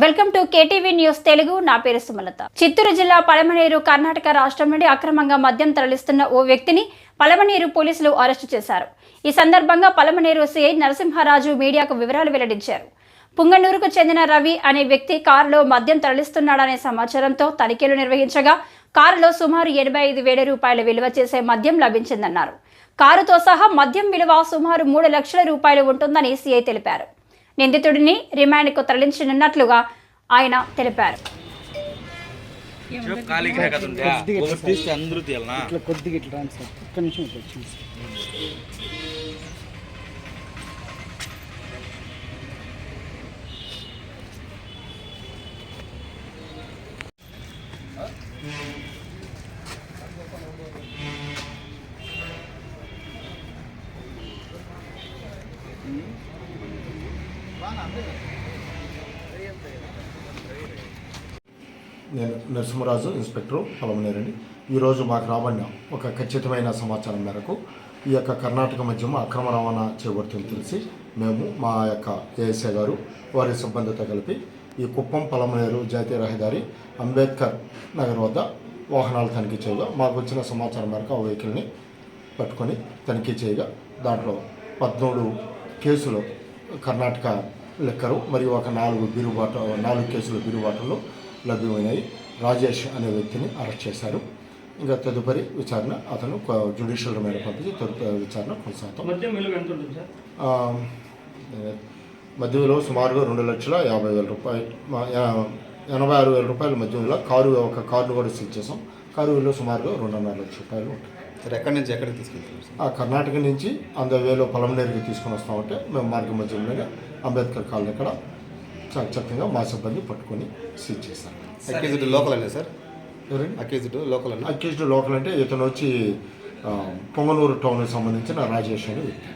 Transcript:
Welcome to KTV news Telugu. నా పేరు సుమలత. చిత్తూరు జిల్లా పలమనేరు కర్ణాటక రాష్ట్రం నుండి అక్రమంగా మద్యం తరలిస్తున్న ఓ వ్యక్తిని పలమనేరు పోలీసులు అరెస్టు చేశారు. ఈ సందర్భంగా పలమనేరు సిఐ నరసింహరాజు మీడియాకు వివరాలు వెల్లడించారు. పుంగనూరుకు చెందిన రవి అనే వ్యక్తి కారులో మద్యం తరలిస్తున్నాడనే సమాచారంతో తనిఖీలు నిర్వహించగా కారులో సుమారు 85,000 రూపాయల విలువ చేసే మద్యం లభించిందన్నారు. కారుతో సహా మద్యం విలువ సుమారు 3 లక్షల రూపాయలు ఉంటుందని సిఐ తెలిపారు. నిందితుడిని రిమాండ్కు తరలించనున్నట్లుగా ఆయన తెలిపారు. నేను నరసింహరాజు, ఇన్స్పెక్టర్ పలమనేరు అండి. ఈరోజు మాకు రాబడిన ఒక ఖచ్చితమైన సమాచారం మేరకు ఈ యొక్క కర్ణాటక మద్యం అక్రమ రవాణా చేయబడుతుందని తెలిసి మేము మా యొక్క ఏఎస్ఐ గారు వారి సిబ్బందితో కలిపి ఈ కుప్పం పలమనేరు జాతీయ రహదారి అంబేద్కర్ నగర్ వద్ద వాహనాలు తనిఖీ చేయగా మాకు వచ్చిన సమాచారం మేరకు ఆ వెహికల్ని పట్టుకొని తనిఖీ చేయగా దాంట్లో 13 కేసులు కర్ణాటక లిక్కరు మరియు ఒక 4 కేసులు బీరు బాటలు లభ్యమైనాయి. రాజేష్ అనే వ్యక్తిని అరెస్ట్ చేశారు. ఇంకా తదుపరి విచారణ అతను జ్యుడిషియల్ రిమాండ్ పంపించి తదుపరి విచారణ కొనసాగుతాం. మద్యం విలువ సుమారుగా 2,50,000 రూపాయలు, 86,000 రూపాయల మద్యం విలువ. ఒక కారును కూడా సీజ్ చేసాం. కారు విలువ సుమారుగా 2.5 లక్షల రూపాయలు ఉంటుంది. సార్ ఎక్కడి నుంచి ఎక్కడికి తీసుకెళ్తారు? కర్ణాటక నుంచి వేలో పలమనేరుకి తీసుకొని వస్తామంటే మేము మార్గ మధ్యంలోనే అంబేద్కర్ కాలనీ ఇక్కడ చక్కగా మా సిబ్బంది పట్టుకొని సీజ్ చేశారు. అక్యూజ్డ్ లోకల్ అండి సార్? ఎవరండి అక్యూజ్డ్ లోకల్ అంటే ఇతను వచ్చి పొంగనూరు టౌన్కి సంబంధించిన రాజేష్ అనే వ్యక్తి.